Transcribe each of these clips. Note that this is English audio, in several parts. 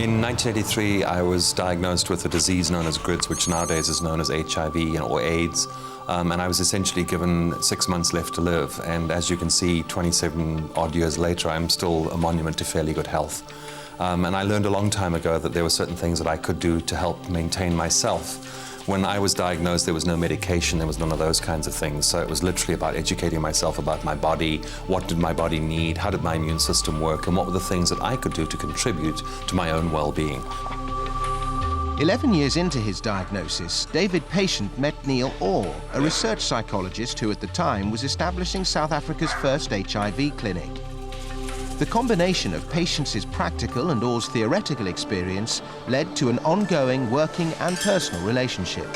In 1983, I was diagnosed with a disease known as GRIDS, which nowadays is known as HIV or AIDS. And I was essentially given 6 months left to live. And as you can see, 27 odd years later, I'm still a monument to fairly good health. And I learned a long time ago that there were certain things that I could do to help maintain myself. When I was diagnosed, there was no medication, there was none of those kinds of things. So it was literally about educating myself about my body, what did my body need, how did my immune system work, and what were the things that I could do to contribute to my own well-being. 11 years into his diagnosis, David Patient met Neil Orr, a research psychologist who at the time was establishing South Africa's first HIV clinic. The combination of Patient's practical and Orr's theoretical experience led to an ongoing working and personal relationship.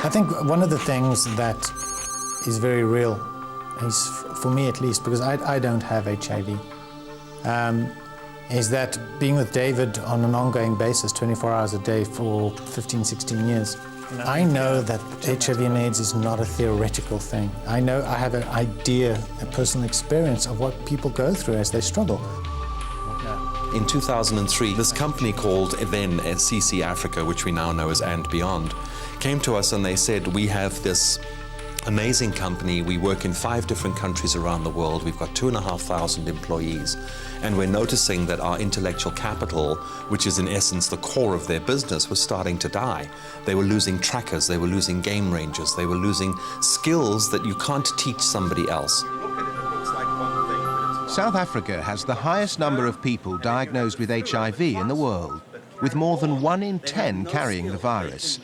I think one of the things that is very real, is for me at least, because I don't have HIV, is that being with David on an ongoing basis, 24 hours a day for 15, 16 years, I know that HIV and AIDS is not a theoretical thing. I know I have an idea, a personal experience of what people go through as they struggle. In 2003, this company called then CC Africa, which we now know as And Beyond, came to us and they said, we have this amazing company. We work in 5 different countries around the world. We've got 2,500 employees. And we're noticing that our intellectual capital, which is in essence the core of their business, was starting to die. They were losing trackers, they were losing game rangers, they were losing skills that you can't teach somebody else. South Africa has the highest number of people diagnosed with HIV in the world, with more than 1 in 10 carrying the virus.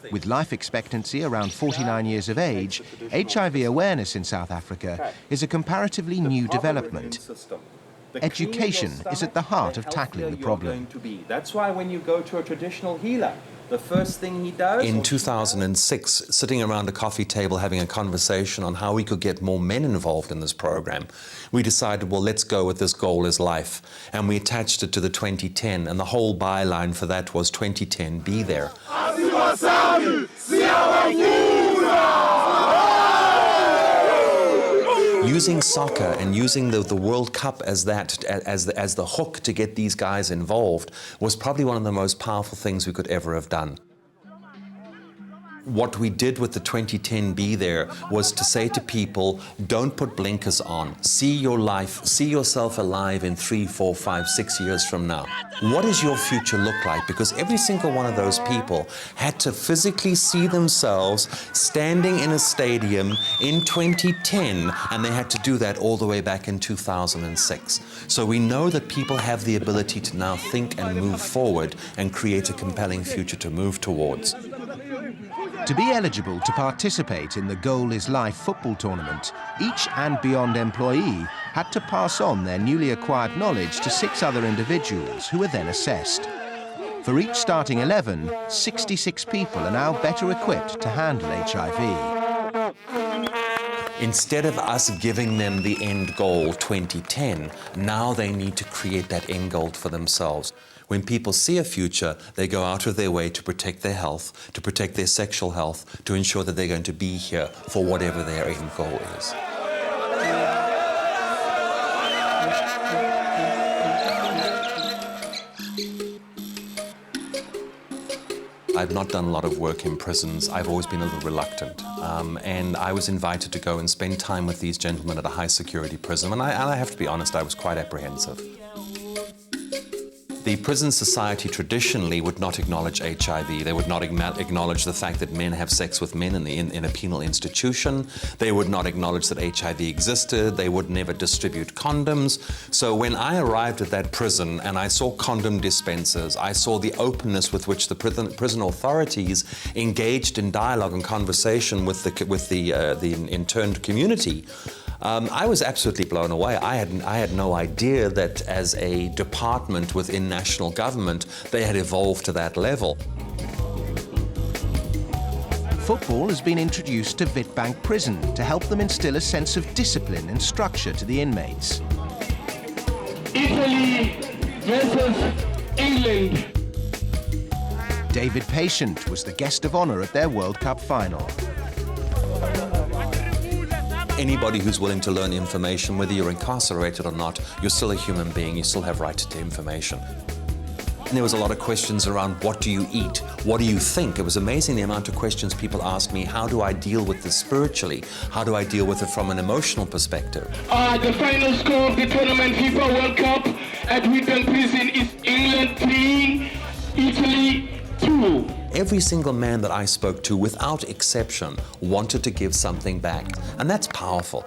With life expectancy around 49 years of age, HIV awareness in South Africa is a comparatively new development. Education is at the heart of tackling the problem. That's why when you go to a traditional healer, the first thing he does... In 2006, sitting around a coffee table having a conversation on how we could get more men involved in this program, we decided, well, let's go with this goal is life. And we attached it to the 2010, and the whole byline for that was 2010, be there. Using soccer and using the World Cup as the hook to get these guys involved was probably one of the most powerful things we could ever have done. What we did with the 2010 Be There was to say to people, don't put blinkers on. See your life, see yourself alive in 3, 4, 5, 6 years from now. What does your future look like? Because every single one of those people had to physically see themselves standing in a stadium in 2010, and they had to do that all the way back in 2006. So we know that people have the ability to now think and move forward and create a compelling future to move towards. To be eligible to participate in the Goal is Life football tournament, each And Beyond employee had to pass on their newly acquired knowledge to 6 other individuals who were then assessed. For each starting 11, 66 people are now better equipped to handle HIV. Instead of us giving them the end goal, 2010, now they need to create that end goal for themselves. When people see a future, they go out of their way to protect their health, to protect their sexual health, to ensure that they're going to be here for whatever their end goal is. I've not done a lot of work in prisons. I've always been a little reluctant. And I was invited to go and spend time with these gentlemen at a high-security prison. And I have to be honest, I was quite apprehensive. The prison society traditionally would not acknowledge HIV. They would not acknowledge the fact that men have sex with men in a penal institution. They would not acknowledge that HIV existed. They would never distribute condoms. So when I arrived at that prison and I saw condom dispensers, I saw the openness with which the prison authorities engaged in dialogue and conversation with the interned community, I was absolutely blown away. I had no idea that as a department within national government, they had evolved to that level. Football has been introduced to Witbank Prison to help them instill a sense of discipline and structure to the inmates. Italy versus England. David Patient was the guest of honour at their World Cup final. anybody who's willing to learn information, whether you're incarcerated or not, you're still a human being, you still have right to information. And there was a lot of questions around what do you eat? What do you think? It was amazing the amount of questions people asked me, how do I deal with this spiritually? How do I deal with it from an emotional perspective? The final score of the tournament FIFA World Cup at Wheaton Prison is England 3, Italy 2. Every single man that I spoke to, without exception, wanted to give something back. And that's powerful.